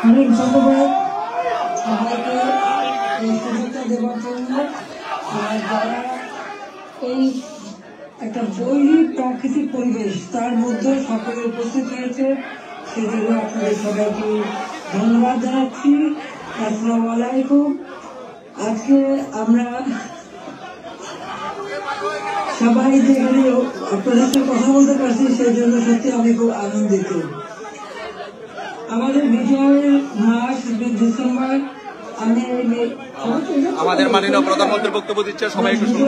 অনেক ধন্যবাদ সবাইকে এই শুভেচ্ছা দেওয়ার জন্য। যারা এই একটা বৈরী প্রাকৃতিক পরিবেশ তার মধ্যে সকলে উপস্থিত হয়েছে, সেজন্য আপনাদের সবাইকে ধন্যবাদ জানাচ্ছি। আসসালামু আলাইকুম। আজকে আমরা সবাই যেখানে আপনাদের সাথে কথা বলতে পারছি সেই জন্য সত্যি আমি খুব আনন্দিত। আমাদের বিজয়ের মাস ডিসেম্বর, আমাদের মাননীয় প্রধানমন্ত্রী বক্তব্য দিচ্ছে, সবাই একটু শুনুন।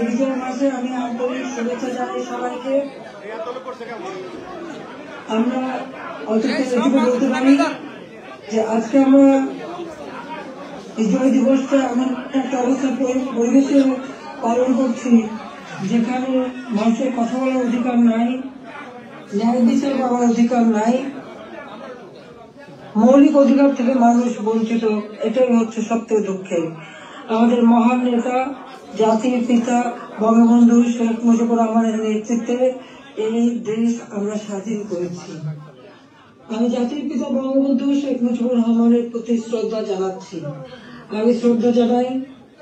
বিজয় মাসে আমি আন্তরিক শুভেচ্ছা জানাই সবাইকে। আমরা অল্প বলতে পারি যে আজকে আমরা বিজয় দিবসটা এমন একটা অবস্থা পরিবেশে পালন করছি যেখানে মানুষের কথা বলার অধিকার নাই, ন্যায় বিচার পাওয়ার অধিকার নাই, মৌলিক অধিকার থেকে মানুষ বঞ্চিত। এটাই হচ্ছে সবথেকে দুঃখের। আমাদের মহান নেতা জাতির পিতা বঙ্গবন্ধু শেখ মুজিবুর রহমানের নেতৃত্বে এই দেশ আমরা স্বাধীন করেছি। আমি জাতির পিতা বঙ্গবন্ধু শেখ মুজিবুর রহমানের প্রতি শ্রদ্ধা জানাচ্ছি। আমি শ্রদ্ধা জানাই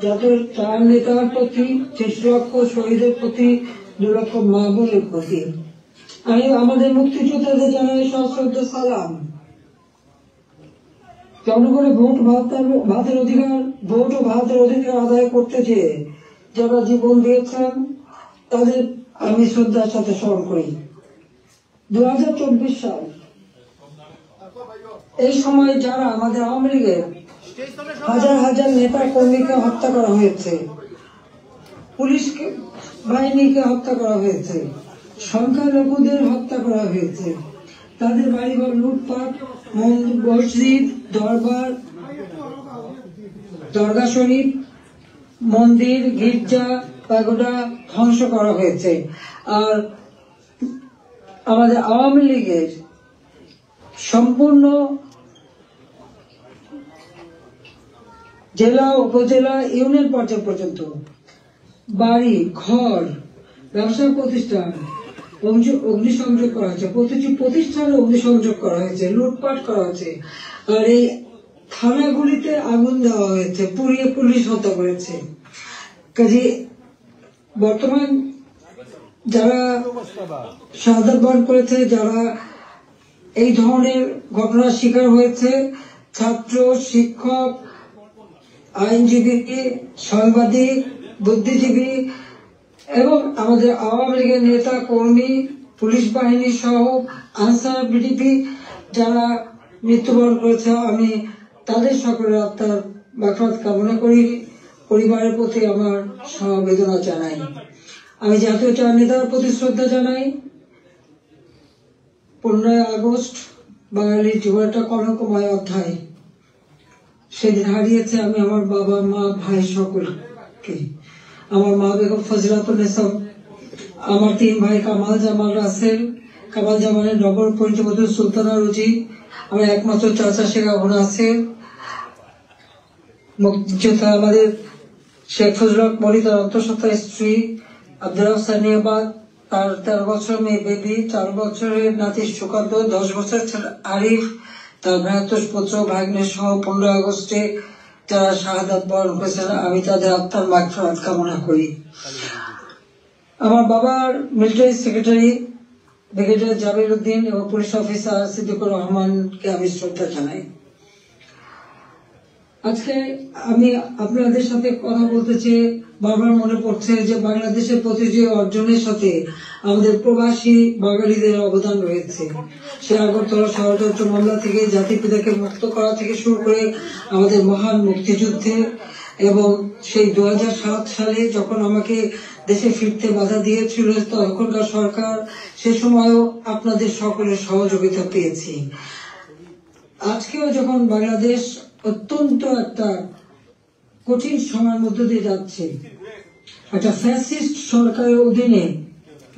জাতির চার নেতার প্রতি, 6 লক্ষ শহীদের প্রতি, 2 লক্ষ মা বোনের প্রতি। আমি আমাদের মুক্তিযোদ্ধাদের জানাই সশ্রদ্ধ সালাম। জনগণের ভোট ভাতের অধিকার, ভোট ও ভাতের অধিকার আদায় করতে চেয়ে যারা জীবন দিয়েছেন তাদের আমি শ্রদ্ধার সাথে স্মরণ করি। 2024 সাল, এই সময় যারা আমাদের আওয়ামী লীগের হাজার হাজার নেতা কর্মীকে হত্যা করা হয়েছে, পুলিশ বাহিনীকে হত্যা করা হয়েছে, সংখ্যালঘুদের হত্যা করা হয়েছে, তাদের বাড়িঘর লুটপাট, মসজিদ, দরগা শরীফ, মন্দির, গির্জা, পাগোডা ধ্বংস করা হয়েছে। আর আমাদের আওয়ামী লীগের সম্পূর্ণ জেলা, উপজেলা, ইউনিয়ন পর্যায় পর্যন্ত বাড়ি ঘর, ব্যবসা প্রতিষ্ঠান অগ্নিসংযোগ করা হয়েছে, প্রতিটি প্রতিষ্ঠানে অগ্নিসংযোগ করা হয়েছে, লুটপাট করা হয়েছে। আর এই থানাগুলিতে আগুন দেওয়া হয়েছে, পুড়িয়ে পুলিশ হত্যা করেছে। কাজে বর্তমান যারা শাহাদাত বরণ করেছে, যারা এই ধরনের ঘটনার শিকার হয়েছে, ছাত্র, শিক্ষক, আইনজীবী, সাংবাদিক, বুদ্ধিজীবী এবং আমাদের আওয়ামী লীগের নেতা কর্মী, পুলিশ বাহিনী সহ আনসার, বিডিপি যারা মৃত্যুবরণ করেছে, আমি তাদের সকলের আত্মার মাগফিরাত কামনা করি। পরিবারের প্রতি আমার সমবেদনা জানাই। আমি জাতীয় চার নেতার প্রতি শ্রদ্ধা জানাই। 15 আগস্ট বাঙালির জীবনটা কলঙ্কময় অধ্যায়। সেদিন হারিয়েছে আমি আমার বাবা, মা, ভাই সকলকে। আমার মা বেগম ফজিলাতুন্নেসা, আমার 3 ভাই কামাল জামাল রাসেল, কামাল জামালের নগর পঞ্চবধূ সুলতানা রুজি, আমার একমাত্র চাচা শেখ আবু নাসের, মুক্তিযোদ্ধা আমাদের শেখ ফজলুল হক মনি, তার অন্তঃসত্ত্বা স্ত্রী আব্দুল সানিয়াবাদ, তার 13 বছর মেয়ে বেবি, 4 বছরের নাতি সুকান্ত, 10 বছর ছেলে আরিফ, তার ভ্রাতুষ পুত্র ভাগ্নে সহ 15 আগস্টে যারা শাহাদাত বরণ করেছেন, আমি তাদের আত্মার মাগফিরাত কামনা করি। আমার বাবার মিলিটারি সেক্রেটারি ব্রিগেডিয়ার জাবির উদ্দিন এবং পুলিশ অফিসার সিদ্দিকুর রহমানকে আমি শ্রদ্ধা জানাই। আজকে আমি আপনাদের সাথে কথা বলতে চেয়ে বারবার মনে পড়ছে যে বাংলাদেশের প্রতিটি অর্জনের সাথে আমাদের প্রবাসী বাঙালিদের অবদান রয়েছে। সে আগরতলা ষড়যন্ত্র মামলা থেকে জাতির পিতাকে মুক্ত করা থেকে শুরু করে আমাদের মহান মুক্তিযুদ্ধে, এবং সেই 2007 সালে যখন আমাকে দেশে ফিরতে বাধা দিয়েছিল তখনকার সরকার, সে সময়ও আপনাদের সকলের সহযোগিতা পেয়েছি। আজকেও যখন বাংলাদেশ অত্যন্ত একটা কঠিন সময়ের মধ্য দিয়ে যাচ্ছে, একটা ফ্যাসিস্ট সরকারের অধীনে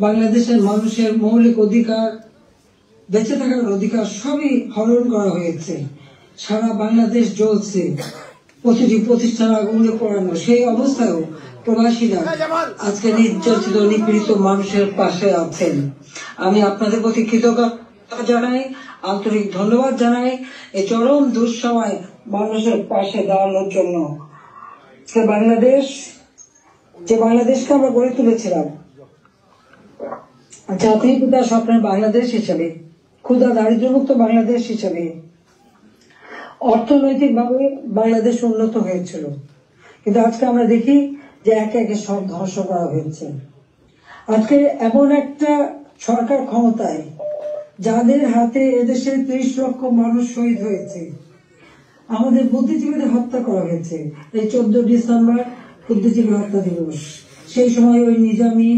বাংলাদেশের মানুষের মৌলিক অধিকার, বেঁচে থাকার অধিকার সবই হরণ করা হয়েছে। সারা বাংলাদেশ জ্বলছে, প্রতিটি প্রতিষ্ঠান আগুনে পোড়ানো। সেই অবস্থায়ও প্রবাসীরা আজকে নির্যাতিত নিপীড়িত মানুষের পাশে আছেন। আমি আপনাদের প্রতি জানাই, আন্তরিক ধন্যবাদ জানাই এই চরম দুঃসময় মানুষের পাশে দাঁড়ানোর জন্য। যে বাংলাদেশকে আমরা গড়ে তুলেছিলাম জাতির পিতা স্বপ্নের বাংলাদেশ হিসেবে, ক্ষুধা দারিদ্র্যমুক্ত বাংলাদেশ হিসেবে, অর্থনৈতিকভাবে বাংলাদেশ উন্নত হয়েছিল, কিন্তু আজকে আমরা দেখি যে একে একে সব ধ্বংস করা হয়েছে। আজকে এমন একটা সরকার ক্ষমতায় যাদের হাতে এদেশে 30 লক্ষ মানুষ শহীদ হয়েছে, আমাদের বুদ্ধিজীবীদের হত্যা করা হয়েছে। এই 14 ডিসেম্বর বুদ্ধিজীবী হত্যা দিবস, সেই সময় ওই নিজামী,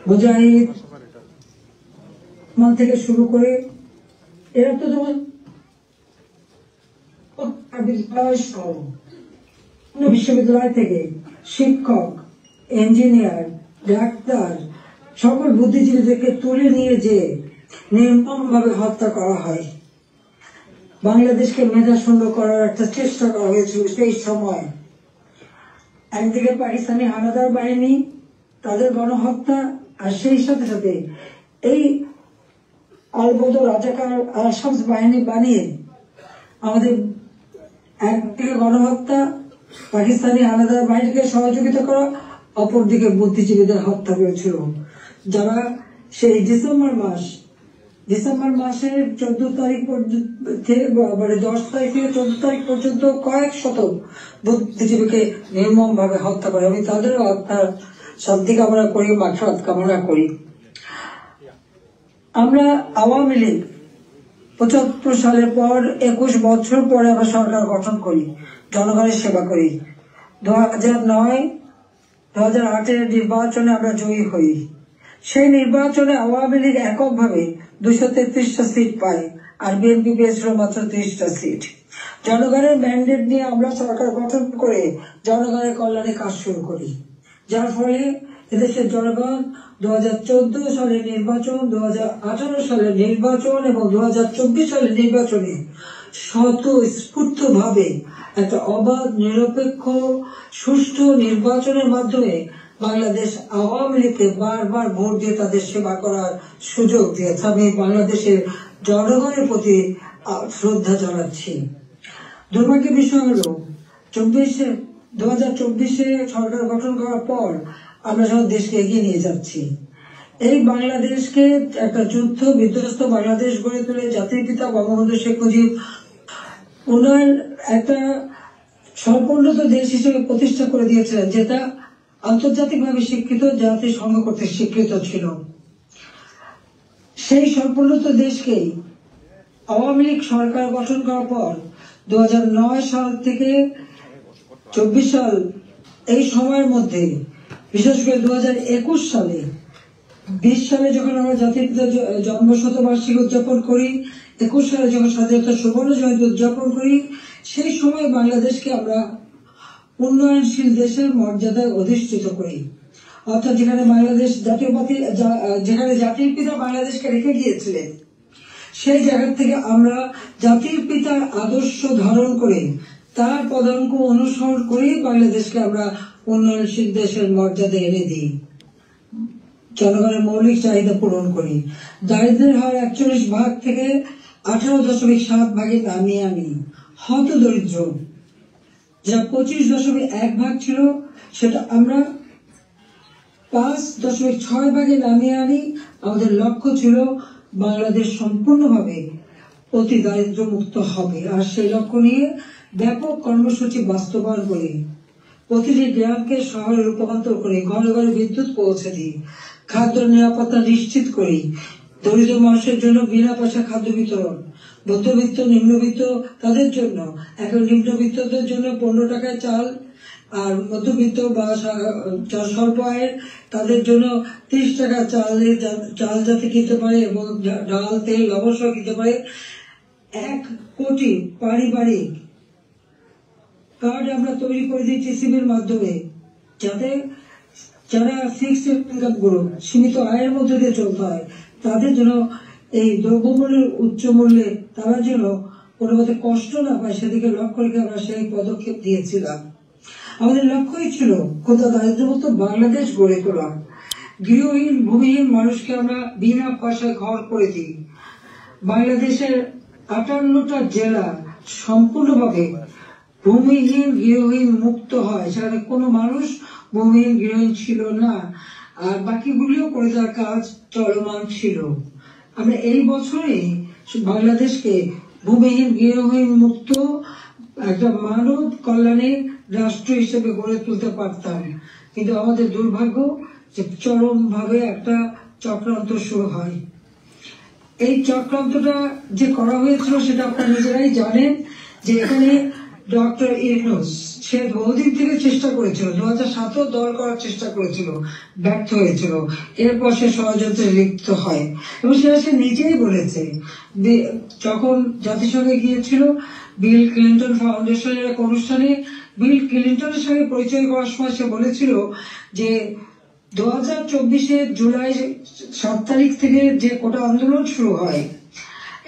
মুজাহিদ থেকে শুরু করে এরা তো যেমন বিশ্ববিদ্যালয় থেকে শিক্ষক, ইঞ্জিনিয়ার, ডাক্তার সকল বুদ্ধিজীবীদেরকে তুলে নিয়ে যে নির্মমভাবে হত্যা করা হয়। বাংলাদেশকে মেধাশূন্য করার একটা চেষ্টা করা হয়েছিল সেই সময়। একদিকে পাকিস্তানি হানাদার বাহিনী, তাদের গণহত্যা, আর সেই সাথে সাথে এই আলবদ রাজাকার আল-শামস বাহিনী বানিয়ে আমাদের একদিকে গণহত্যা, পাকিস্তানি হানাদার বাহিনীকে সহযোগিতা করা, অপরদিকে বুদ্ধিজীবীদের হত্যা করেছিল, যারা সেই ডিসেম্বর মাসের 14 তারিখ থেকে 10 তারিখ থেকে 14 তারিখ পর্যন্ত কয়েক শত বুদ্ধিজীবীকে নির্মম ভাবে হত্যা করে। আমি তাদের হত্যার শান্তি কামনা করি, মাগফিরাত কামনা করি। আমরা আওয়ামী লীগ 75 সালের পর 21 বছর পরে আমরা সরকার গঠন করি, জনগণের সেবা করি। 2009-2008 নির্বাচনে আমরা জয়ী হই। সেই নির্বাচনে আওয়ামী লীগ এককভাবে 233টা সিট পায়, আর বিএনপি পেয়েছিল মাত্র 30টা সিট। জনগণের ম্যান্ডেট নিয়ে আমরা সরকার গঠন করে জনগণের কল্যাণে কাজ শুরু করি, যার ফলে এদেশের জনগণ 2014 সালের নির্বাচন, 2018 সালের নির্বাচন এবং 2024 সালের নির্বাচনে স্বতঃস্ফূর্ত ভাবে একটা অবাধ, নিরপেক্ষ, সুষ্ঠু নির্বাচনের মাধ্যমে বাংলাদেশ আওয়ামী লীগকে বারবার ভোট দিয়ে তাদের সেবা করার সুযোগ দিয়েছে। আমি বাংলাদেশের জনগণের প্রতি শ্রদ্ধা জানাচ্ছি। দুর্ভাগ্যের বিষয় হলো 2024 সরকার গঠন করার পর আমরা সব দেশকে এগিয়ে নিয়ে যাচ্ছি। এই বাংলাদেশকে একটা যুদ্ধ বিধ্বস্ত বাংলাদেশ গড়ে তুলে জাতির পিতা বঙ্গবন্ধু শেখ মুজিব উন্নয়ন একটা সর্বোন্নত দেশ হিসেবে প্রতিষ্ঠা করে দিয়েছিলেন, যেটা আন্তর্জাতিকভাবে স্বীকৃত, জাতিসংঘ কর্তৃক স্বীকৃত ছিল। সেই সর্বোন্নত দেশকেই আওয়ামী লীগ সরকার গঠন করার পর 2009 সাল থেকে 24 সাল এই সময়ের মধ্যে, বিশেষ করে 2021 সালে 20 সালে যখন আমরা জাতির পিতা জন্ম শতবার্ষিকী উদযাপন করি, 21 সালে যখন স্বাধীনতা সুবর্ণ জয়ন্তী উদযাপন করি, সেই সময় বাংলাদেশকে আমরা উন্নয়নশীল দেশের মর্যাদায় অধিষ্ঠিত করি। অর্থাৎ যেখানে বাংলাদেশ যেখানে জাতির পিতা বাংলাদেশকে রেখে গিয়েছিলেন, সেই জায়গা থেকে আমরা জাতির পিতার আদর্শ ধারণ করে তার পদাঙ্ক অনুসরণ করে বাংলাদেশকে আমরা উন্নয়নশীল দেশের মর্যাদা এনে দিই, জনগণের মৌলিক চাহিদা পূরণ করি। দারিদ্রের হার 41 ভাগ থেকে 18.7 ভাগে নামিয়ে আনি। হত দরিদ্র যা 25.1 ভাগ ছিল, সেটা আমরা 5.6 ভাগে নামিয়ে আনি। আমাদের লক্ষ্য ছিল বাংলাদেশ সম্পূর্ণভাবে অতি দারিদ্র মুক্ত হবে, আর সেই লক্ষ্য নিয়ে ব্যাপক কর্মসূচি বাস্তবায়ন করি। প্রতিটি গ্রামকে শহরে রূপান্তর করে ঘরে ঘরে বিদ্যুৎ পৌঁছে দিই, খাদ্য নিরাপত্তা নিশ্চিত করি, দরিদ্র মানুষের জন্য বিনা পয়সা খাদ্য বিতরণ, মধ্যবিত্ত নিম্নবিত্ত তাদের জন্য, এখন নিম্নবিত্তদের জন্য 15 টাকায় চাল, আর মধ্যবিত্ত বা স্বল্প আয়ের তাদের জন্য 30 টাকা চাল যাতে কিনতে পারে এবং ডাল, তেল, লবণ সহ কিনতে পারে। 1 কোটি পারিবারিক কার্ড আমরা তৈরি করে দিই টিসিবির মাধ্যমে, যাতে যারা ফিক্সড ইনকাম গ্রুপ, সীমিত আয়ের মধ্যে দিয়ে চলতে হয়, তাদের জন্য এই দ্রব্যমূল্যের উচ্চ মূল্যে তারা যেন কোনো মতে কষ্ট না পায়, সেদিকে লক্ষ্য রেখে আমরা সেই পদক্ষেপ দিয়েছিলাম। আমাদের লক্ষ্যই ছিল ক্ষুধা দারিদ্র্যমুক্ত বাংলাদেশ গড়ে তোলা। গৃহহীন ভূমিহীন মানুষকে আমরা বিনা পয়সায় ঘর করে দিই। বাংলাদেশের 58টা জেলা সম্পূর্ণভাবে ভূমিহীন গৃহহীন মুক্ত হয়, সেখানে কোনো মানুষ ভূমিহীন গৃহহীন ছিল না, আর বাকিগুলিও করে দেওয়ার কাজ চলমান ছিল। আমরা এই বছরে বাংলাদেশকে ভূমিহীন গৃহহীন মুক্ত একটা মানব কল্যাণের রাষ্ট্র হিসেবে গড়ে তুলতে পারতাম, কিন্তু আমাদের দুর্ভাগ্য যে চরম ভাবে একটা চক্রান্ত শুরু হয়। এই চক্রান্তটা যে করা হয়েছিল সেটা আপনারা নিজেরাই জানেন, যে এখানে ডক্টর ইউনূস সে বহুদিন থেকে চেষ্টা করেছিল, 2007 দল করার চেষ্টা করেছিল, ব্যর্থ হয়েছিল। এরপর সে ষড়যন্ত্রে লিপ্ত হয় এবং সেটা সে নিজেই বলেছে। যখন জাতিসংঘে গিয়েছিল বিল ক্লিন্টন ফাউন্ডেশনের এক অনুষ্ঠানে বিল ক্লিন্টনের সঙ্গে পরিচয় করার সময় সে বলেছিল যে 2024 জুলাই 7 তারিখ থেকে যে কোটা আন্দোলন শুরু হয়,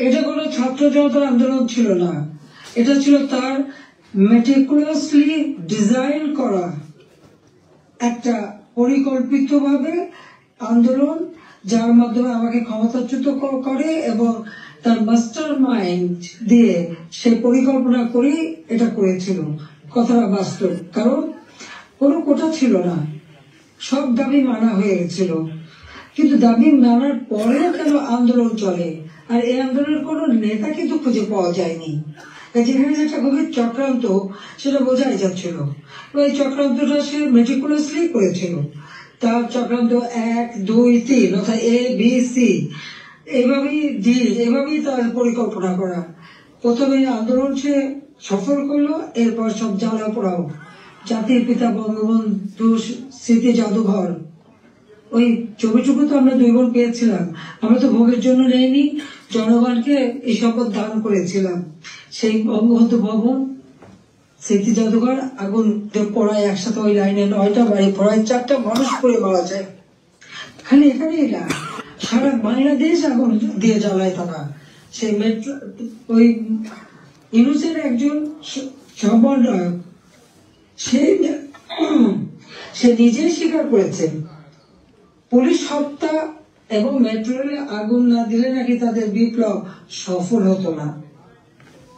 এটা কোনো ছাত্র জনতার আন্দোলন ছিল না, এটা ছিল তার মেটিকুলাসলি ডিজাইন করা একটা পরিকল্পিতভাবে আন্দোলন, যার মাধ্যমে আমাকে ক্ষমতাচ্যুত করে এবং তার মাস্টার মাইন্ড দিয়ে সে পরিকল্পনা করে এটা করেছিল। কথাটা বাস্তব, কারণ কোনো কোটা ছিল না, সব দাবি মানা হয়ে গেছিল, কিন্তু দাবি মানার পরেও কেন আন্দোলন চলে, আর এই আন্দোলনের কোনো নেতা কিন্তু খুঁজে পাওয়া যায়নি। যেখানে একটা গভীর চক্রান্ত সেটা বোঝাই যাচ্ছিল। এই চক্রান্তটা সে মেটিকুলাসলি করেছিল। তার চক্রান্ত 1, 2, 3 অর্থাৎ ABC এভাবেই তার পরিকল্পনা করা। প্রথমে আন্দোলন সে সফল করলো, এরপর সব জ্বালা পোড়াও। জাতির পিতা বঙ্গবন্ধু স্মৃতি জাদুঘর, ওই ছবিটুকু তো আমরা 2 বোন পেয়েছিলাম, আমরা তো ভোগের জন্য নেইনি, জনগণকে এই শপথ দান করেছিলাম। সেই বঙ্গবন্ধু ভবন স্মৃতি জাদুঘর আগুন পড়ায় একসাথে, ওই লাইনে 9টা বাড়ি পড়ায়, 4টা মানুষ পড়ে মারা যায়। খালি এখানেই না, সারা বাংলাদেশ আগুন দিয়ে জ্বালায় তারা। সেই মেট্রো ওই ইউনূসের একজন সমন্বয়ক সে নিজেই স্বীকার করেছে পুলিশ হত্যা এবং মেট্রো রেলে আগুন না দিলে নাকি তাদের বিপ্লব সফল হতো না।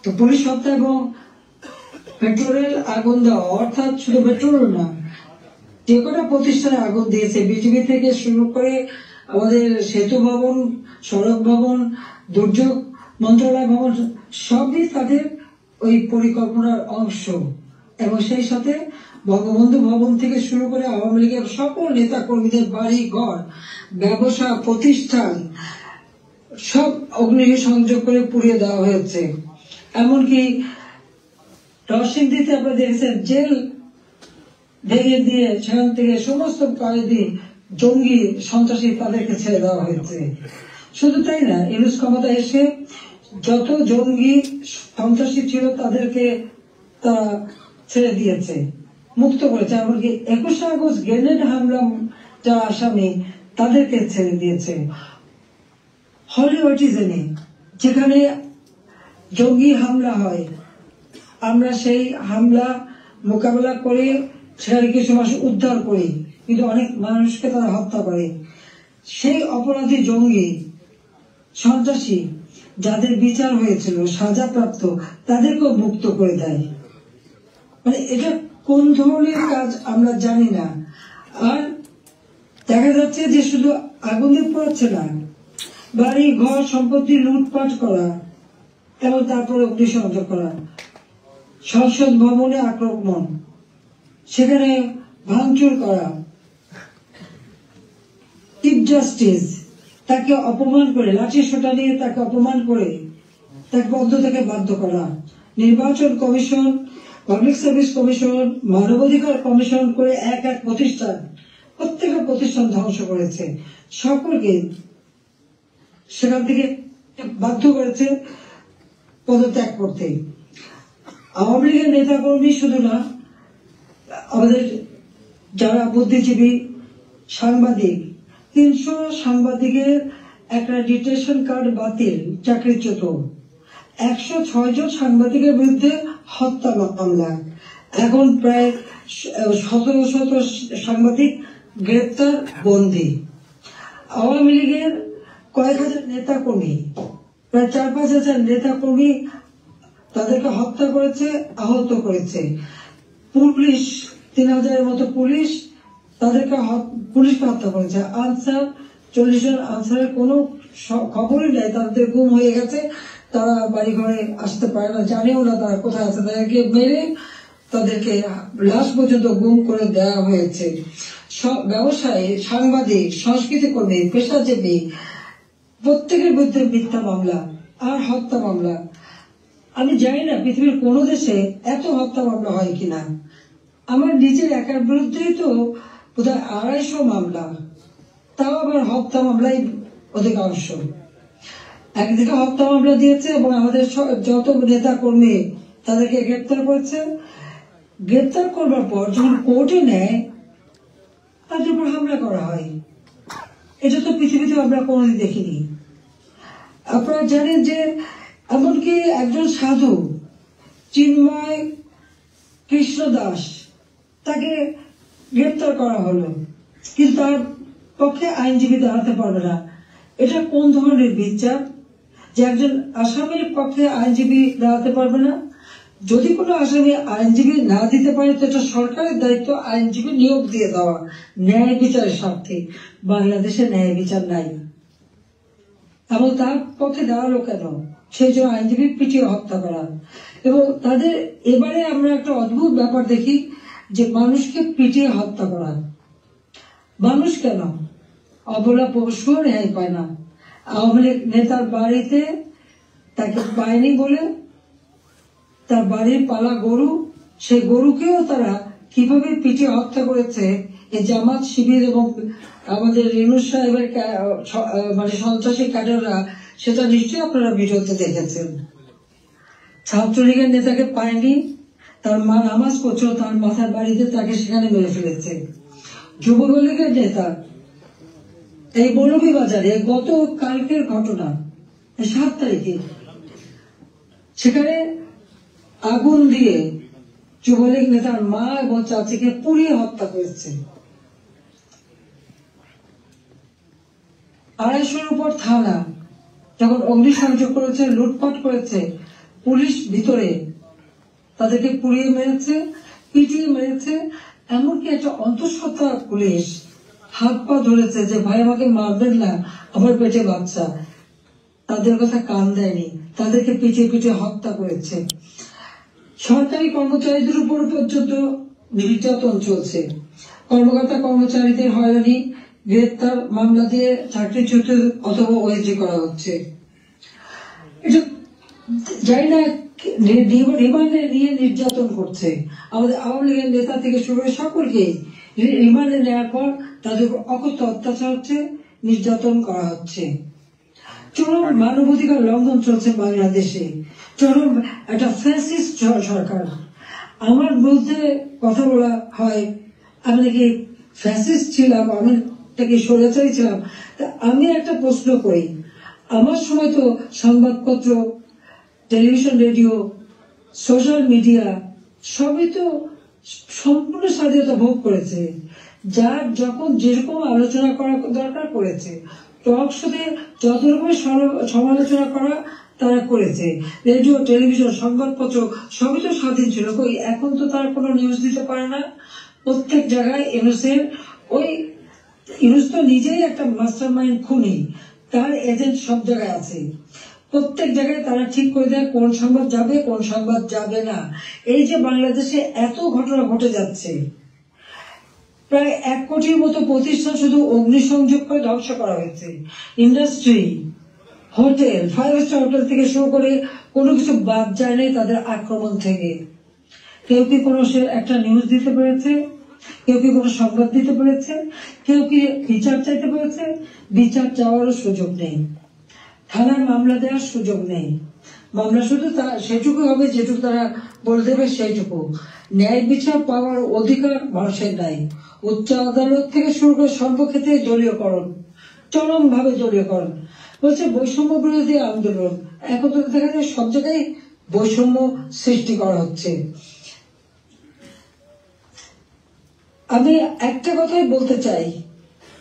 তো পুলিশ হত্যা এবং মেট্রো রেল আগুন দেওয়া, অর্থাৎ শুধু মেট্রো রেল না, যে কটা প্রতিষ্ঠানে আগুন দিয়েছে, বিজিবি থেকে শুরু করে আমাদের সেতু ভবন, সড়ক ভবন, দুর্যোগ মন্ত্রণালয় ভবন, সবই তাদের ওই পরিকল্পনার অংশ। এবং সেই সাথে বঙ্গবন্ধু ভবন থেকে শুরু করে আওয়ামী লীগের সকল নেতা কর্মীদের বাড়ি ঘর, ব্যবসা প্রতিষ্ঠান সব অগ্নি সংযোগ করে পুড়িয়ে দেওয়া হয়েছে। এমনকি নরসিংদীতে আপনারা দেখেছেন জেল ভেঙে দিয়ে সেখান থেকে সমস্ত কয়েদি জঙ্গি সন্ত্রাসী তাদেরকে ছেড়ে দেওয়া হয়েছে। শুধু তাই না, ইউনূস ক্ষমতা এসে যত জঙ্গি সন্ত্রাসী ছিল তাদেরকে তারা ছেড়ে দিয়েছে, মুক্ত করেছে। এমনকি 21 আগস্ট গ্রেনেড হামলা যারা আসামি তাদেরকে ছেড়ে দিয়েছে। হলিউডিজনে যেখানে জঙ্গি হামলা হয়, আমরা সেই হামলা মোকাবেলা করে সেখানে কিছু মানুষ উদ্ধার করি, কিন্তু অনেক মানুষকে তারা হত্যা করে। সেই অপরাধী জঙ্গি সন্ত্রাসী যাদের বিচার হয়েছিল, সাজাপ্রাপ্ত, তাদেরকেও মুক্ত করে দেয়। মানে এটা কোন ধরনের কাজ আমরা জানি না। আর দেখা যাচ্ছে যে শুধু আগুনে পড়ছে না, বাড়ি ঘর সম্পত্তি লুটপাট করা এবং তারপরে অগ্নিসংযোগ করা, সংসদ ভবনে আক্রমণ, সেখানে ভাঙচুর করা, চিফ জাস্টিস তাকে অপমান করে, লাঠি সোটা দিয়ে তাকে অপমান করে তাকে বদ্ধ থেকে বাধ্য করা, নির্বাচন কমিশন, পাবলিক সার্ভিস কমিশন, মানবাধিকার কমিশন করে এক এক প্রতিষ্ঠান, প্রত্যেকটা প্রতিষ্ঠান ধ্বংস করেছে, সকলকে সেখান থেকে বাধ্য করেছে পদত্যাগ করতে। আওয়ামী লীগের নেতা কর্মী শুধু না, আমাদের যারা বুদ্ধিজীবী সাংবাদিক, 300 সাংবাদিকের একটা ডিটেনশন কার্ড বাতিল, চাকরিচ্যুত, 106 জন সাংবাদিকের বিরুদ্ধে হত্যা মামলা, এখন প্রায় 1700 সাংবাদিক গ্রেপ্তার, বন্দী। আওয়ামী লীগের কয়েক হাজার নেতা কর্মী, প্রায় 4-5 হাজার নেতা কর্মী তাদেরকে হত্যা করেছে, আহত করেছে। পুলিশ 3000-এর মতো পুলিশ পুলিশকে হত্যা করেছে। আনসার 40 জন আনসারের কোনো খবরই নাই, তাদের গুম হয়ে গেছে, তারা বাড়ি ঘরে আসতে পারে না, জানেও না তারা কোথায় আছে। তাদেরকে মেরে তাদেরকে লাশ পর্যন্ত গুম করে দেওয়া হয়েছে। ব্যবসায়ী, সাংবাদিক, সংস্কৃতি কর্মী, পেশাজীবী প্রত্যেকের বিরুদ্ধে মিথ্যা মামলা আর হত্যা মামলা। আমি জানি না পৃথিবীর কোন দেশে এত হত্যা মামলা হয় কিনা। আমার নিজের একার বিরুদ্ধেই তো বোধহয় 250 মামলা, তাও আবার হত্যা মামলাই অধিকাংশ। একদিকে হত্যা মামলা দিয়েছে এবং আমাদের যত নেতা কর্মী তাদেরকে গ্রেপ্তার করেছে। গ্রেপ্তার করবার পর যখন কোর্টে নেয়, তাদের উপর হামলা করা হয়। এটা তো পৃথিবীতে আমরা কোনোদিন দেখিনি। আপনারা জানেন যে এমনকি একজন সাধু চিন্ময় কৃষ্ণ দাস, তাকে গ্রেপ্তার করা হলো, কিন্তু তার পক্ষে আইনজীবী দাঁড়াতে পারবে না। এটা কোন ধরনের বিচার যে একজন আসামির পক্ষে আইনজীবী দাঁড়াতে পারবে না? যদি কোনো আসামি আইনজীবী না দিতে পারে তো এটা সরকারের দায়িত্ব আইনজীবী নিয়োগ দিয়ে দেওয়া, ন্যায় বিচারের স্বার্থে। বাংলাদেশে ন্যায় বিচার নাই, এবং তার পক্ষে দাঁড়ালো কেন? সেই জন্য আইনজীবী পিটিয়ে হত্যা করা। এবং তাদের এবারে আমরা একটা অদ্ভুত ব্যাপার দেখি যে মানুষকে পিটিয়ে হত্যা করা। মানুষ কেন? অবলা পশুও রেহাই পায় না। আওয়ামী লীগ নেতার বাড়িতে তাকে পায়নি বলে তার বাড়ির পালা গরু, সেই গরুকেও তারা কিভাবে পিটিয়ে হত্যা করেছে এই জামাত, শিবির এবং আমাদের ইউনূস সাহেবের মানে সন্ত্রাসী ক্যাডাররা, সেটা নিশ্চয়ই আপনারা ভিডিওতে দেখেছেন। ছাত্রলীগের নেতাকে পায়নি, তার মা নামাজ পড়ছিল তার মাথার বাড়িতে, তাকে সেখানে মেরে ফেলেছে। যুবলীগের নেতা এই মৌলভীবাজারে গত কালকের ঘটনা, 7 তারিখে সেখানে আগুন দিয়ে যুবলীগ নেতার মা এবং চাচিকে পুড়িয়ে হত্যা করেছে। 250-র উপর থানা যখন অগ্নিসংযোগ করেছে, লুটপাট করেছে, পুলিশ ভিতরে তাদেরকে পুড়িয়ে মেরেছে, পিটিয়ে মেরেছে। এমনকি একটা অন্তঃসত্ত্বা পুলিশ হাত পা ধরেছে যে ভাই আমাকে মারবেন না, আমার পেটে বাচ্চা। তাদের কথা কান দেয়নি, তাদেরকে পিটিয়ে পিটিয়ে হত্যা করেছে। সরকারি কর্মচারীদের উপর পর্যন্ত নির্যাতন চলছে। কর্মকর্তা কর্মচারীদের হয়রানি, গ্রেপ্তার, মামলা দিয়ে চাকরিচ্যুত অথবা ওএসডি করা হচ্ছে। এটা জানি না রিমান্ডে নিয়ে নির্যাতন করছে। আমাদের আওয়ামী লীগের নেতা থেকে শুরু করে সকলকে রিমান্ডে নেওয়ার পর তাদের উপর অকথ্য অত্যাচার হচ্ছে, নির্যাতন করা হচ্ছে। চরম মানবাধিকার লঙ্ঘন চলছে বাংলাদেশে। চরম একটা ফ্যাসিস্ট সরকার। আমার বিরুদ্ধে কথা বলা হয় আমি নাকি ফ্যাসিস্ট ছিলাম, আমি নাকি স্বৈরাচারী ছিলাম। আমি একটা প্রশ্ন করি, আমার সময় তো সংবাদপত্র, টেলিভিশন, রেডিও, সোশ্যাল মিডিয়া সবই তো সম্পূর্ণ স্বাধীনতা ভোগ করেছে। যার যখন যেরকম আলোচনা করা দরকার করেছে, টক শোতে যত রকমের সমালোচনা করা তারা করেছে। রেডিও, টেলিভিশন, সংবাদপত্র সবই তো স্বাধীন ছিল। এখন তো তারা কোনো নিউজ দিতে পারে না। প্রত্যেক জায়গায় ইউনূস তো নিজেই একটা মাস্টার মাইন্ড খুনি, তার এজেন্ট সব জায়গায় আছে। প্রত্যেক জায়গায় তারা ঠিক করে দেয় কোন সংবাদ যাবে, কোন সংবাদ যাবে না। এই যে বাংলাদেশে এত ঘটনা ঘটে যাচ্ছে, প্রায় 1 কোটির মতো প্রতিষ্ঠান শুধু অগ্নিসংযোগ করে ধ্বংস করা হয়েছে। ইন্ডাস্ট্রি, হোটেল, 5 স্টার হোটেল থেকে শুরু করে কোনো কিছু বাদ যায় নাই তাদের আক্রমণ থেকে। কেউ কি কোনো একটা নিউজ দিতে পেরেছে? কেউ কি কোনো সংবাদ দিতে পেরেছে? কেউ কি বিচার চাইতে পেরেছে? বিচার চাওয়ারও সুযোগ নেই, থানায় মামলা দেওয়ার সুযোগ নেই। মামলা শুধু সেটুকু হবে যেটুকু তারা বলে দেবে, সেইটুকু। ন্যায় বিচার পাওয়ার অধিকার মানুষের নাই। উচ্চ আদালত থেকে শুরু করে সর্বক্ষেত্রে দলীয়করণ, চরম ভাবে দলীয়করণ। বলছে বৈষম্য বিরোধী আন্দোলন, এখন তো দেখা যায় সব জায়গায় বৈষম্য সৃষ্টি করা হচ্ছে। আমি একটা কথাই বলতে চাই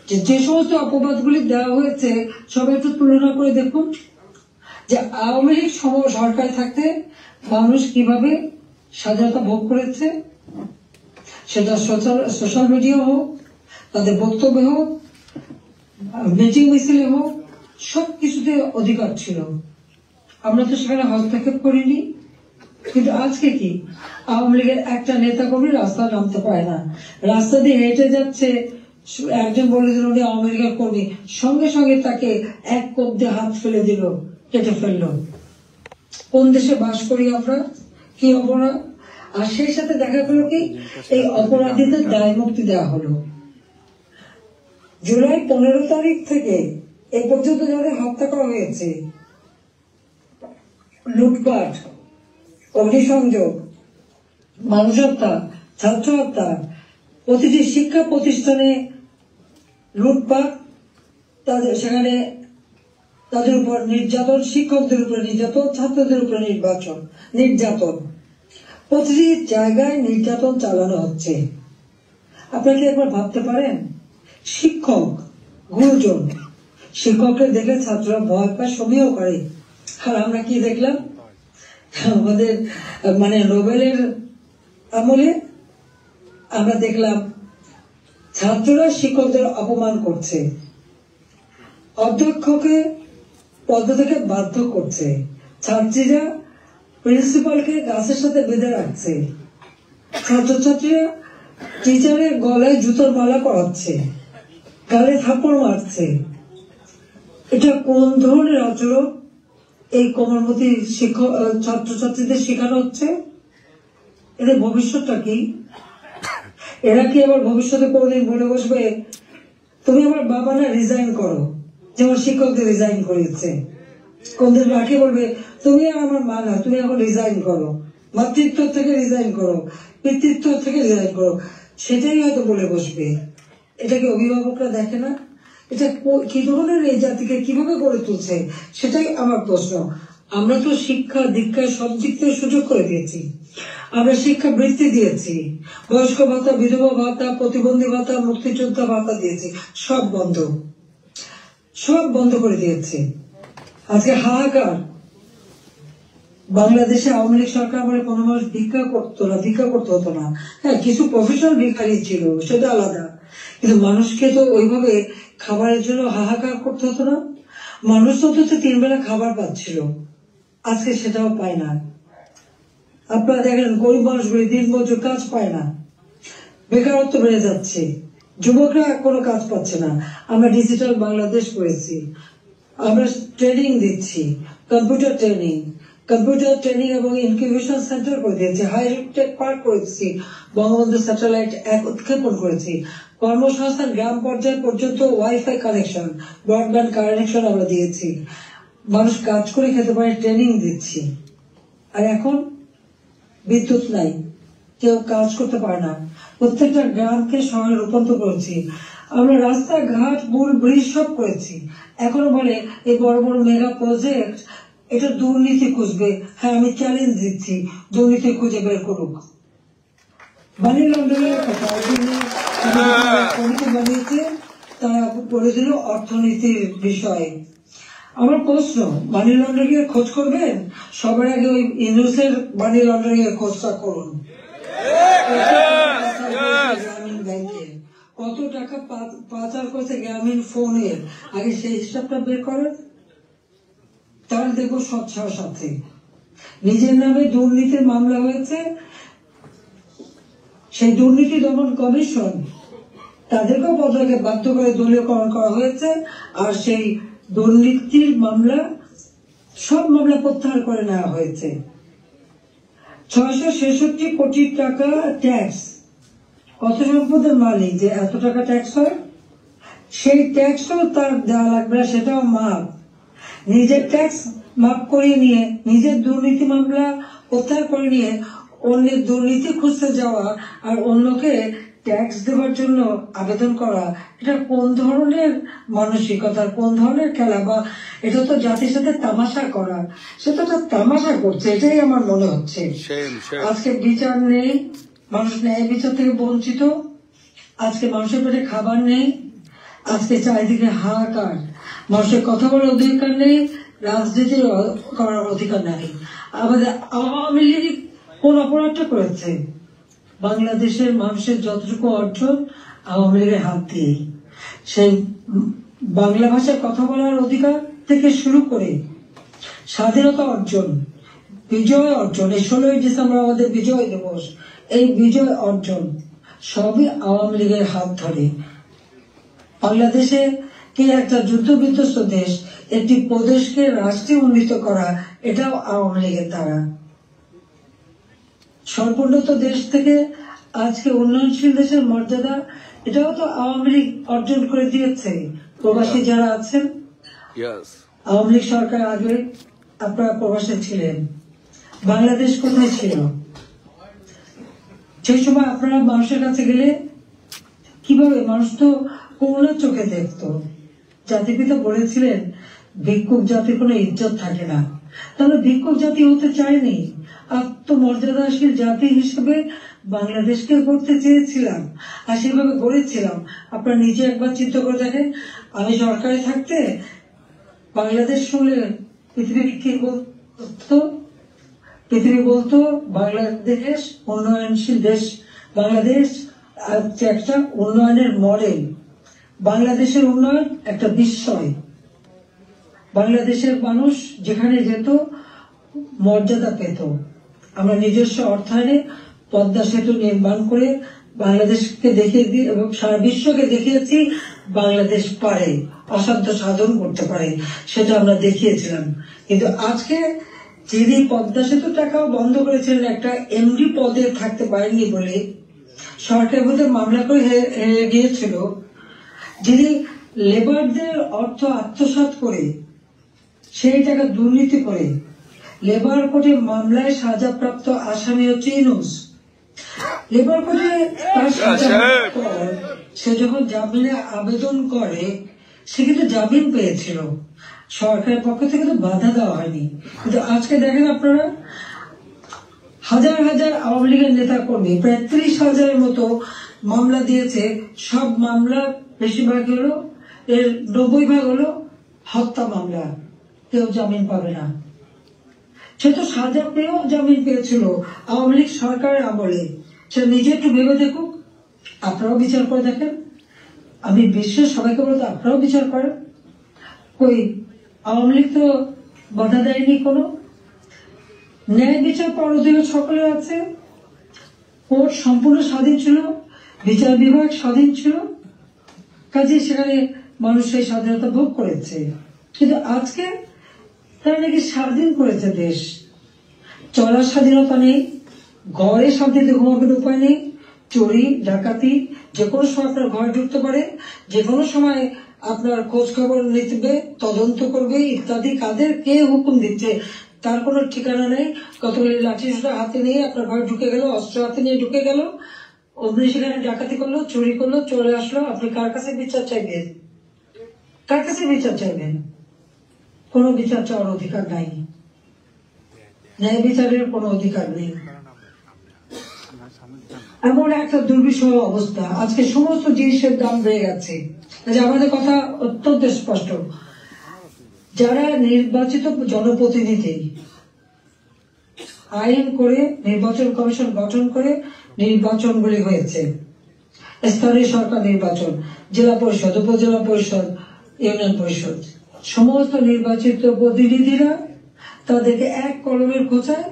যে যে সমস্ত অপবাদগুলি দেওয়া হয়েছে সবাই একটু তুলনা করে দেখুন যে আওয়ামী লীগ সরকারে থাকতে মানুষ কিভাবে স্বাধীনতা ভোগ করেছে, সেটা সোশ্যাল মিডিয়া হোক, তাদের বক্তব্য হোক, মিটিং মিছিলে হোক, সবকিছুতে অধিকার ছিল। আমরা তো সেখানে হস্তক্ষেপ করিনি। কিন্তু আজকে কি আওয়ামী লীগের একটা নেতা কর্মী রাস্তা নামতে পারে না, রাস্তা দিয়ে হেঁটে যাচ্ছে, একজন বলে দিল উনি আওয়ামী লীগের কর্মী, সঙ্গে সঙ্গে তাকে এক কোপ দিয়ে হাত ফেলে দিল, কেটে ফেললো। কোন দেশে বাস করি আমরা? কি অপরাধ! আর সেই সাথে দেখা গেল কি এই অপরাধীদের দায় মুক্তি দেওয়া হলো। জুলাই 15 তারিখ থেকে এ পর্যন্ত যাদের হত্যা করা হয়েছে, লুটপাট, অগ্নিসংযোগ, মানুষ হত্যা, ছাত্র হত্যা, প্রতিটি শিক্ষা প্রতিষ্ঠানে লুটপাট, সেখানে তাদের উপর নির্যাতন, শিক্ষকদের উপর নির্যাতন, ছাত্রদের উপর নির্যাতন, প্রতিটি জায়গায় নির্যাতন চালানো হচ্ছে। আপনারা কি একবার ভাবতে পারেন? শিক্ষক, গুরুজন, শিক্ষককে দেখে ছাত্ররা ভয় পায়, সমীহ করে। আর আমরা কি দেখলাম? আমাদের নোবেলের আমলে আমরা দেখলাম ছাত্ররা শিক্ষকদের অপমান করছে, অধ্যক্ষকে পদ থেকে বাধ্য করছে, ছাত্রীরা প্রিন্সিপালকে গাছের সাথে বেঁধে রাখছে, ছাত্রছাত্রীরা টিচারের গলায় জুতোর মালা পরাচ্ছে, গালে থাপ্পড় মারছে। এটা কোন ধরনের আচরণ এই কোমলমতি ছাত্রছাত্রীদের শেখানো হচ্ছে? এদের ভবিষ্যৎটা কি? এরা কি আবার ভবিষ্যতে কোনদিন বলে বসবে তুমি আমার বাবা না, রিজাইন করো, যেমন শিক্ষকদের রিজাইন করেছে? কোনদিন রাখে বলবে তুমি আর আমার মা না, তুমি এখন রিজাইন করো, মাতৃত্ব থেকে রিজাইন করো, পিতৃত্ব থেকে রিজাইন করো? সেটাই হয়তো বলে বসবে। এটা কি অভিভাবকরা দেখে না? এটা কি ধরনের এই জাতিকে কিভাবে গড়ে তুলছে সেটাই আমার প্রশ্ন। আমরা তো শিক্ষা দীক্ষায় সব দিক থেকে সুযোগ করে দিয়েছি, আমরা শিক্ষা বৃত্তি দিয়েছি, বয়স্ক ভাতা, বিধবা ভাতা, প্রতিবন্ধী ভাতা, মুক্তিযোদ্ধা ভাতা দিয়েছি, সব বন্ধ করে দিয়েছে। আজকে হাহাকার। বাংলাদেশে আওয়ামী লীগ সরকার বলে কোনো মানুষ ভিক্ষা করতে হতো না। হ্যাঁ, কিছু প্রফেশনাল ভিখারি ছিল, সেটা আলাদা, কিন্তু মানুষকে তো ওইভাবে খাবারের জন্য হাহাকার করতে হতো না। মানুষ তো 3 বেলা খাবার পাচ্ছিল, আজকে সেটাও পায় না। আপনারা দেখেন গরিব মানুষগুলি দিনমজুর, কাজ পায় না, বেকারত্ব বেড়ে যাচ্ছে, যুবকরা কোনো কাজ পাচ্ছে না। আমরা ডিজিটাল বাংলাদেশ করেছি, আমরা ট্রেনিং দিচ্ছি, কম্পিউটার ট্রেনিং এবং ইনকিউবেশন সেন্টার করে দিয়েছি, হাইটেক পার্ক করেছি, বঙ্গবন্ধু স্যাটেলাইট 1 উৎক্ষেপণ করেছি, কর্মসংস্থান গ্রাম পর্যায় পর্যন্ত ওয়াইফাই কানেকশন, ব্রডব্যান্ড কানেকশন আমরা দিয়েছি, মানুষ কাজ করে খেতে পারে, ট্রেনিং দিচ্ছি। আর এখন বিদ্যুৎ নাই, কেউ কাজ করতে পারে না, প্রত্যেকটা গ্রামকে শহরে রূপান্তর করেছি, আমরা রাস্তাঘাট, পুল, ব্রিজ সব করেছি। এখনো বলে এই বড় বড় মেগা প্রজেক্ট এটা দুর্নীতি খুঁজবে। হ্যাঁ, আমি চ্যালেঞ্জ দিচ্ছি, দুর্নীতি খুঁজে বের করুক। মানি লন্ডারিং কথা কমিটি বানিয়েছে, তারা বলে দিল অর্থনীতির বিষয়ে। আমার প্রশ্ন, মানি লন্ডারিং এর খোঁজ করবেন? সবার আগে ওই ইউনুসের মানি লন্ডারিং এর খোঁজটা করুন। গ্রামীণ ব্যাংকের কত টাকা পাচার করছে গ্রামীণ ফোনের, আগে সেই হিসাবটা বের করেন, তাহলে দেখবো স্বচ্ছার সাথে। নিজের নামে দুর্নীতির মামলা হয়েছে, সেই দুর্নীতি দমন কমিশন তাদেরকেও পদত্যাগে বাধ্য করে দলীয়করণ করা হয়েছে, আর সেই দুর্নীতির সব মামলা প্রত্যাহার করে নেওয়া হয়েছে। 666 কোটি টাকা ট্যাক্স, কত সম্পদের মালিক যে এত টাকা ট্যাক্স হয়, সেই ট্যাক্সও তার দেওয়া লাগবে না, সেটাও মাপ। নিজের ট্যাক্স মাপ করিয়ে নিয়ে, নিজের দুর্নীতি মামলা প্রত্যাহার করে নিয়ে অন্যের দুর্নীতি খুঁজতে যাওয়া আর অন্যকে ট্যাক্স দেওয়ার জন্য আবেদন করা, এটা কোন ধরনের মানসিকতার, কোন ধরনের খেলা? বা এটা তো জাতির সাথে তামাশা করা, সেটা তো তামাশা করছে, এটাই আমার মনে হচ্ছে। আজকে বিচার নেই, মানুষ ন্যায় বিচার থেকে বঞ্চিত, আজকে মানুষের পেটে খাবার নেই, আজকে চারিদিকে হাহাকার, মানুষের কথা বলার অধিকার নেই, রাজনীতি করার অধিকার নেই। আমাদের আওয়ামী লীগ কোন অপরাধটা করেছে? বাংলাদেশের মানুষের যতটুকু অর্জন আওয়ামী লীগের হাত দিয়ে, সেই বাংলা ভাষায় কথা বলার অধিকার থেকে শুরু করে স্বাধীনতা অর্জন, বিজয় অর্জন, এই 16ই ডিসেম্বর আমাদের বিজয় দিবস, এই বিজয় অর্জন সবই আওয়ামী লীগের হাত ধরে। বাংলাদেশে কে একটা যুদ্ধ বিধ্বস্ত দেশ, একটি প্রদেশকে রাষ্ট্রে উন্নীত করা, এটাও আওয়ামী লীগের দ্বারা। সর্বোন্নত দেশ থেকে আজকে উন্নয়নশীল দেশের মর্যাদা, এটাও তো আওয়ামী লীগ অর্জন করে দিয়েছে। প্রবাসী যারা আছেন, আওয়ামী লীগ সরকার আগে আপনারা প্রবাসে ছিলেন, বাংলাদেশ কোথায় ছিল? সেই সময় আপনারা মানুষের কাছে গেলে কিভাবে, মানুষ তো করুণার চোখে দেখতো। জাতিপিতা বলেছিলেন ভিক্ষুক জাতির কোনো ইজ্জত থাকে না, তাহলে ভিক্ষুক জাতি হতে চায়নি, আত্মমর্যাদাশীল জাতি হিসেবে বাংলাদেশকে করতে চেয়েছিলাম, আর সেভাবে গড়েছিলাম। আপনারা নিজে একবার চিন্তা করে দেখেন, আমি সরকারে থাকতে বাংলাদেশ শুনলে পৃথিবী কি বলতো? পৃথিবী বলতো বাংলাদেশ উন্নয়নশীল দেশ, বাংলাদেশ একটা উন্নয়নের মডেল, বাংলাদেশের উন্নয়ন একটা বিস্ময়। বাংলাদেশের মানুষ যেখানে যেত মর্যাদা পেত। আমরা নিজস্ব অর্থায়নে পদ্মা সেতু নির্মাণ করে বাংলাদেশকে দেখিয়ে দিই এবং সারা বিশ্বকে দেখিয়েছি বাংলাদেশ পারে, অসাধ্য সাধন করতে পারে, সেটা আমরা দেখিয়েছিলাম। কিন্তু আজকে যিনি পদ্মা সেতু টাকাও বন্ধ করেছিলেন একটা এমডি পদে থাকতে পারেননি বলে, সরকারের মধ্যে মামলা করে হেরে গিয়েছিল, যিনি লেবারদের অর্থ আত্মসাৎ করে সেই টাকা দুর্নীতি করে লেবার কোর্টে মামলায় সাজাপ্রাপ্ত আসামি হচ্ছে ইউনূস। লেবার কোর্টে তার সাজা পর সে যখন জামিনে আবেদন করে, সে কিন্তু জামিন পেয়েছিল, সরকারের পক্ষ থেকে তো বাধা দেওয়া হয়নি। কিন্তু আজকে দেখেন আপনারা, হাজার হাজার আওয়ামী লীগের নেতা কর্মী, প্রায় 30,000-এর মতো মামলা দিয়েছে। সব মামলা বেশিরভাগ হলো, এর 90% হলো হত্যা মামলা, কেউ জামিন পাবে না। সে তো সাজা পেয়েও জামিন পেয়েছিল আওয়ামী লীগ সরকারের আমলে। সে নিজে একটু ভেবে দেখুক, আপনারাও বিচার করে দেখেন। আমি বিশ্বের সবাইকে বলতে আপনারাও বিচার করেন। কই আওয়ামী লীগ তো বাধা দেয়নি কোনো। ন্যায় বিচার পরদীয় সকলে আছে, কোর্ট সম্পূর্ণ স্বাধীন ছিল, বিচার বিভাগ স্বাধীন ছিল, কাজে সেখানে মানুষ সেই স্বাধীনতা ভোগ করেছে। কিন্তু আজকে তারা নাকি স্বাধীন করেছে দেশ, চলার স্বাধীনতা নেই, ঘরে শান্তিতে ঘুমাবেন উপায় নেই, চুরি ডাকাতি যে কোনো সময় আপনার ঘরে ঢুকতে পারে, যে কোনো সময় আপনার খোঁজ খবর নিতে, তদন্ত করবে ইত্যাদি। কাদের কে হুকুম দিচ্ছে তার কোনো ঠিকানা নেই। কতগুলি লাঠি হাতে নিয়ে আপনার ঘরে ঢুকে গেল, অস্ত্র হাতে নিয়ে ঢুকে গেল, অমনি সেখানে ডাকাতি করলো, চুরি করলো, চলে আসলো। আপনি কার কাছে বিচার চাইবেন? কার কাছে বিচার চাইবেন? কোনো বিচার চাওয়ার অধিকার নাই, ন্যায় বিচারের কোনো অধিকার নেই। এমন একটা দুর্বিষহ অবস্থা, আজকে সমস্ত জিনিসের দাম বেড়ে গেছে। আমাদের কথা অত্যন্ত স্পষ্ট, যারা নির্বাচিত জনপ্রতিনিধি আইন করে নির্বাচন কমিশন গঠন করে নির্বাচনগুলি হয়েছে, স্থানীয় সরকার নির্বাচন, জেলা পরিষদ, উপজেলা পরিষদ, ইউনিয়ন পরিষদ, সমস্ত নির্বাচিত প্রতিনিধিরা তাদেরকে এক কলমের খোঁচায়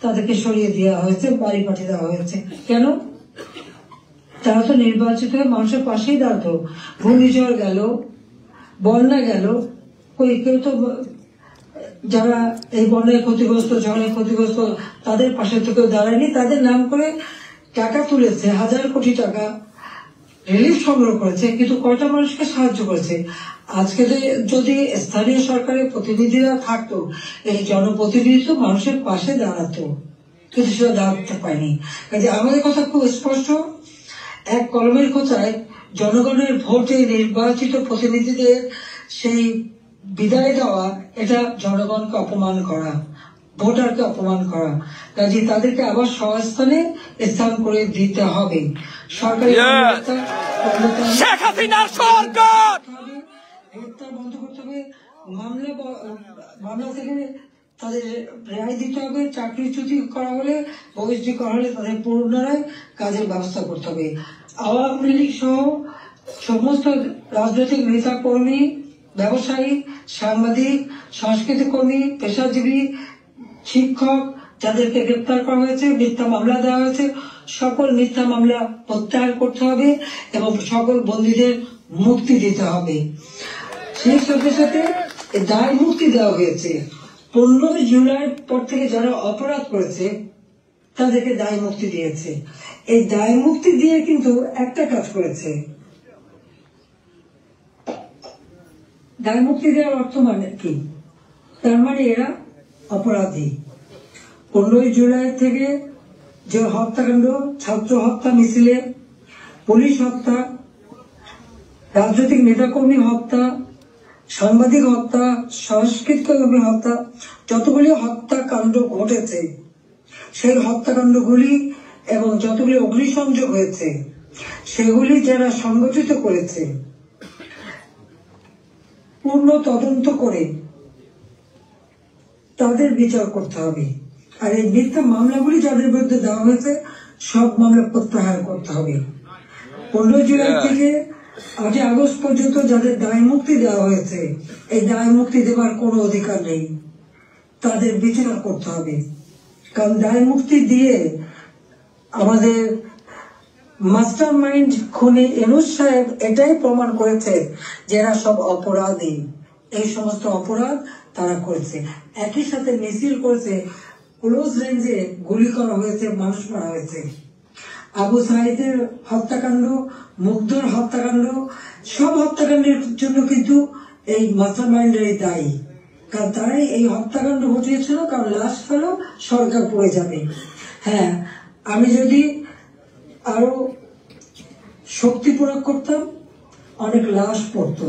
তাদেরকে সরিয়ে দেওয়া হয়েছে, বাড়ি পাঠিয়ে দেওয়া হয়েছে। কেন? তারা তো নির্বাচিত হয়ে মানুষের পাশেই দাঁড়াতো। ঘূর্ণিঝড় গেল, বন্যা গেল, কেউ তো যারা এই বন্যায় ক্ষতিগ্রস্ত, ঝড়ে ক্ষতিগ্রস্ত, তাদের পাশে তো কেউ দাঁড়ায়নি। তাদের নাম করে টাকা তুলেছে, 1000 কোটি টাকা রিলিফ সংগ্রহ করেছে, কিন্তু কয়টা মানুষকে সাহায্য করেছে? আজকে যদি স্থানীয় সরকারের প্রতিনিধিরা থাকতো, এই জনপ্রতিনিধি তো মানুষের পাশে দাঁড়াতো, কিন্তু সেটা দাঁড়াতে পারেনি। কাজে আমাদের কথা খুব স্পষ্ট, এক কলমের কোথায় জনগণের ভোটে নির্বাচিত প্রতিনিধিদের সেই বিদায় দেওয়া, এটা জনগণকে অপমান করা, ভোটারকে অপমান করা। কাজে তাদেরকে আবার স্বস্থানে স্থান করে দিতে হবে। সরকারি শেখ হাসিনার সরকার গ্রেপ্তার বন্ধ করতে হবে, মামলা থেকে তাদের রেহাই দিতে হবে, চাকরিচ্যুতি করা হলে বহিষ্কৃত করা হলে তাদের পুনরায় কাজের ব্যবস্থা করতে হবে। আওয়ামী লীগ সহ সমস্ত রাজনৈতিক নেতা কর্মী, ব্যবসায়ী, সাংবাদিক, সাংস্কৃতিক কর্মী, পেশাজীবী, শিক্ষক যাদেরকে গ্রেপ্তার করা হয়েছে, মিথ্যা মামলা দেওয়া হয়েছে, সকল মিথ্যা মামলা প্রত্যাহার করতে হবে এবং সকল বন্দীদের মুক্তি দিতে হবে। সেই সাথে সাথে দায় মুক্তি দেওয়া হয়েছে। 15 জুলাইয়ের পর থেকে যারা অপরাধ করেছে তাদেরকে দায় মুক্তি দিয়েছে। এই দায় মুক্তি দিয়ে কিন্তু একটা কাজ করেছে, দায় মুক্তি দেওয়ার অর্থ মানে কি? তার মানে এরা অপরাধী। 15 জুলাই থেকে যে হত্যাকাণ্ড, ছাত্র হত্যা মিছিলে, পুলিশ হত্যা, রাজনৈতিক নেতাকর্মী হত্যা, সাংবাদিক হত্যা, সাংস্কৃতিক কর্মী হত্যা, যতগুলি হত্যাকাণ্ড ঘটেছে সেই হত্যাকাণ্ডগুলি এবং যতগুলি অগ্নিসংযোগ হয়েছে সেগুলি যারা সংগঠিত করেছে পূর্ণ তদন্ত করে তাদের বিচার করতে হবে। আর এই মিথ্যা মামলাগুলি যাদের বিরুদ্ধে দেওয়া হয়েছে সব মামলা প্রত্যাহার করতে হবে। 15 জুলাই থেকে 8 আগস্ট পর্যন্ত যাদের দায় মুক্তি দেওয়া হয়েছে, এই দায় মুক্তি দেওয়ার কোনো অধিকার নেই, তাদের বিচার করতে হবে। কারণ দায় মুক্তি দিয়ে আমাদের মাস্টার মাইন্ড খুনি ইউনূস সাহেব এটাই প্রমাণ করেছে যে এরা সব অপরাধী, এই সমস্ত অপরাধ তারা করেছে। একই সাথে মিছিল করেছে, ক্লোজ রেঞ্জে গুলি করা হয়েছে, মানুষ মারা হয়েছে। আবু সাইদের হত্যাকাণ্ড, মুগ্ধর হত্যাকাণ্ড, সব হত্যাকাণ্ডের জন্য কিন্তু এই মাস্টার মাইন্ডেরই দায়ী। কারণ তারাই এই হত্যাকাণ্ড ঘটিয়েছিল, কারণ লাশ ফেলো সরকার পড়ে যাবে। হ্যাঁ, আমি যদি আরো শক্তি প্রয়োগ করতাম অনেক লাশ পড়তো,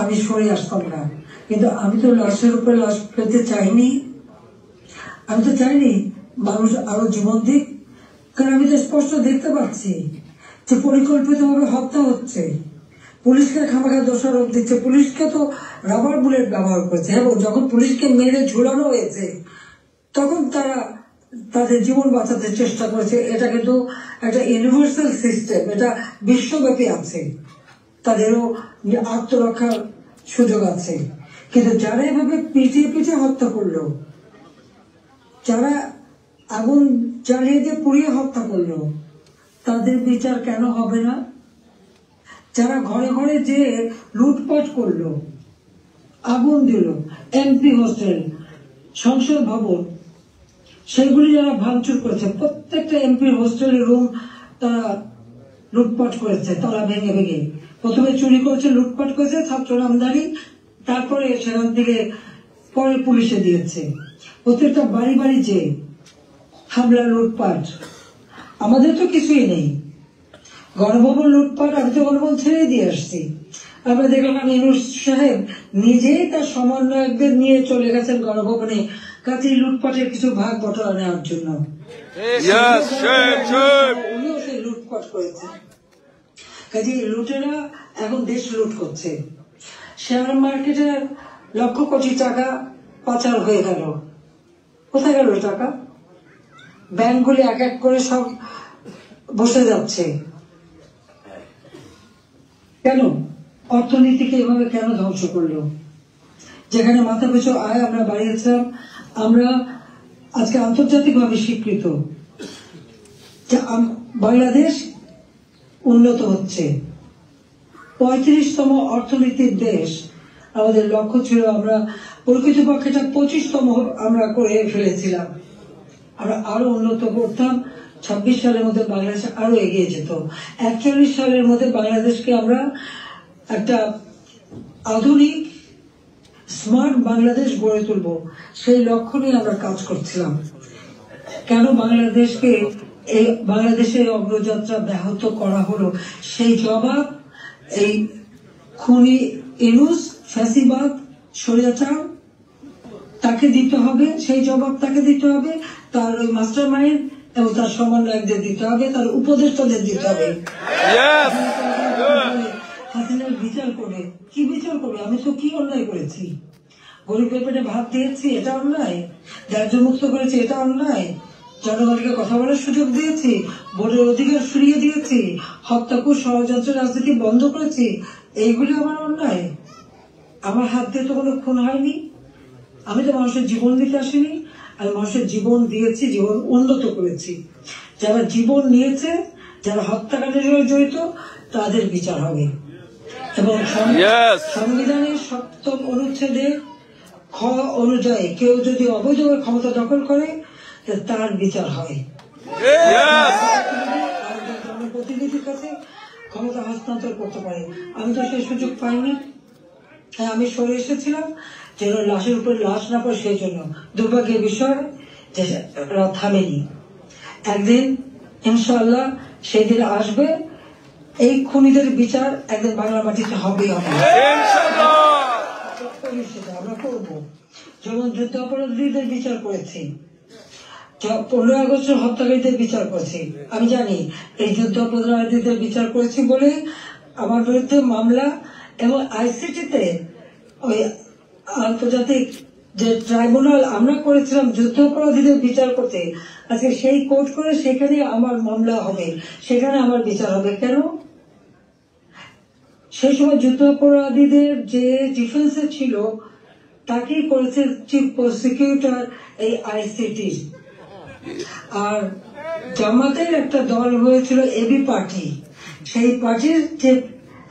আমি সরে আসতাম না। কিন্তু আমি তো লাশের উপরে লাশ ফেলতে চাইনি, আমি তো চাইনি মানুষ আরো জীবন দিক। কারণ আমি তো স্পষ্ট দেখতে পাচ্ছি যে পরিকল্পিতভাবে হত্যা হচ্ছে, পুলিশকে খামাখা দোষারোপ দিচ্ছে, পুলিশকে তো রাবার বুলেট ব্যবহার করছে এবং যখন পুলিশকে মেরে ঝুলানো হয়েছে তখন তারা তাদের জীবন বাঁচাতে চেষ্টা করেছে। এটা কিন্তু একটা ইউনিভার্সাল সিস্টেম, এটা বিশ্বব্যাপী আছে, তাদেরও আত্মরক্ষার সুযোগ আছে। কিন্তু যারা এভাবে পিটিয়ে পিটিয়ে হত্যা করলো, যারা আগুন জ্বালিয়ে দিয়ে পুড়িয়ে হত্যা করলো, তাদের বিচার কেন হবে না? যারা ঘরে ঘরে যে লুটপাট করলো, আগুন দিল, এমপি হোস্টেল, সংসদ ভবন, সেগুলি যারা ভাঙচুর করেছে, প্রত্যেকটা এমপির হোস্টেলের রুম তারা লুটপাট করেছে, তালা ভেঙে ভেঙে। প্রথমে চুরি করেছে, লুটপাট করেছে, ছাত্র নামধারী, তারপরে সেখান থেকে পরে পুলিশে দিয়েছে। প্রত্যেকটা বাড়ি বাড়ি যে হামলা, লুটপাট। আমাদের তো কিছুই নেই, গণভবন লুটপাট, আমি তো গণভবন ছেড়ে দিয়ে আসছি। আমরা দেখলাম ইউনূস সাহেব নিজেই তার সমন্বয়কদের নিয়ে চলে গেছেন গণভবনে, কাজে লুটপাটের কিছু ভাগ বটরা নেওয়ার জন্য। উনিও সেই লুটপাট করেছেন। কাজে লুটেরা এখন দেশ লুট করছে। শেয়ার মার্কেটের লক্ষ কোটি টাকা পাচার হয়ে গেল, কোথায় গেল টাকা? ব্যাংকগুলি এক এক করে সব বসে যাচ্ছে। কেন? অর্থনীতিকে এভাবে কেন ধ্বংস করলো? যেখানে মাথা পিছু আয় আমরা বাড়িয়েছিলাম, আমরা আজকে আন্তর্জাতিকভাবে স্বীকৃত যে বাংলাদেশ উন্নত হচ্ছে, 35তম অর্থনীতির দেশ। আমাদের লক্ষ্য ছিল আমরা প্রকৃতপক্ষে 25তম আমরা করে ফেলেছিলাম। আমরা আরো উন্নত করতাম। 26 সালের মধ্যে বাংলাদেশ আরো এগিয়ে যেত। 41 সালের মধ্যে বাংলাদেশকে আমরা একটা আধুনিক স্মার্ট বাংলাদেশ গড়ে তুলব, সেই লক্ষ্য নিয়ে আমরা কাজ করছিলাম। কেন বাংলাদেশকে এই বাংলাদেশের অগ্রযাত্রা ব্যাহত করা হলো, সেই জবাব এই খুনি ইউনূস, ফ্যাসিবাদ, স্বৈরাচার তাকে দিতে হবে। সেই জবাব তাকে দিতে হবে, তার ওই মাস্টার মাইন্ড এবং তার সমন্বয়কদের দিতে হবে, তার উপদেষ্টাদের দিতে হবে। হাসিনার বিচার করে কি বিচার করবে? আমি তো কি অন্যায় করেছি? গরিবের পেটে ভাত দিয়েছি, এটা অন্যায়? দারিদ্র মুক্ত করেছি, এটা অন্যায়? জনগণকে কথা বলার সুযোগ দিয়েছি, ভোটের অধিকার ফিরিয়ে দিয়েছি, হত্যাকুশ ষড়যন্ত্র রাজনীতি বন্ধ করেছি, এইগুলি আমার অন্যায়? আমার হাত দিয়ে তো কোনো খুন হয়নি। আমি তো মানুষের জীবন দিতে আসিনি, আমি মানুষের জীবন দিয়েছি, জীবন উন্নত করেছি। যারা জীবন নিয়েছে, যারা হত্যাকাণ্ডের সঙ্গে জড়িত, তাদের বিচার হবে। এবং সংবিধানের ৭ম অনুচ্ছেদে খ অনুযায়ী কেউ যদি অবৈধভাবে ক্ষমতা দখল করে তার বিচার হয়। জনপ্রতিনিধির কাছে ক্ষমতা হস্তান্তর করতে পারে। আমি তো সেই সুযোগ পাইনি। আমি সরে এসেছিলাম যেন লাশের উপর লাশ না পড়ে, সেই জন্য দুর্ভাগ্যের বিষয় যে থামেনি। একদিন ইনশাআল্লাহ সেই দিন আসবে, এই খুনিদের বিচার একদিন বাংলা মাটিতে হবেই হবে, সেটা আমরা করবো। যেমন যুদ্ধ অপরাধীদের বিচার করেছি, 15 আগস্টের হত্যাকারীদের বিচার করেছি। আমি জানি এই যুদ্ধ অপরাধীদের বিচার করেছি বলে আমার বিরুদ্ধে মামলা, এবং আইসিটিতে ওই আন্তর্জাতিক যে ট্রাইব্যুনাল আমরা করেছিলাম যুদ্ধ অপরাধীদের বিচার করতে, আজকে সেই কোর্ট করে সেখানে আমার মামলা হবে, সেখানে আমার বিচার হবে। কেন? সেই সময় যুদ্ধ অপরাধীদের যে ডিফেন্সে ছিল তাকেই করেছে চিফ প্রসিকিউটর এই আইসিটি। আর জামাতের একটা দল হয়েছিল এবি পার্টি, সেই পার্টির যে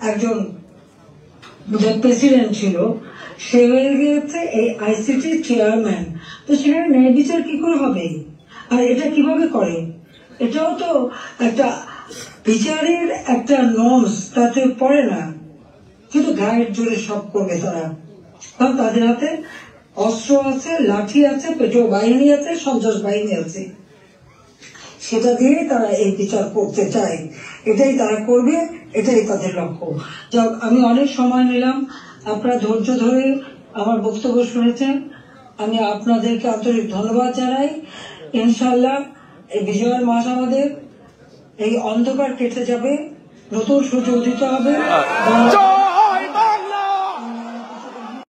একজন প্রেসিডেন্ট ছিল সে হয়ে গিয়েছে এই আইসিটি চেয়ারম্যান। তো সেখানে ন্যায় বিচার কি করে হবে? আর এটা কিভাবে করে? এটাও তো একটা বিচারের একটা নর্মস, তাতে পড়ে না। কিন্তু গায়ের জোরে সব করবে তারা, কারণ তাদের হাতে অস্ত্র আছে, লাঠি আছে, পেট্রোল বাহিনী আছে, সন্ত্রাস বাহিনী আছে, সেটা দিয়ে তারা এই বিচার করতে চায়। এটাই তারা করবে, এটাই তাদের লক্ষ্য। যাক, আমি অনেক সময় নিলাম, আপনারা ধৈর্য ধরে আমার বক্তব্য শুনেছেন, আমি আপনাদেরকে আন্তরিক ধন্যবাদ জানাই। ইনশাআল্লাহ এই বিজয়ের মাস আমাদের, এই অন্ধকার কেটে যাবে, নতুন সূর্য উদিত হবে।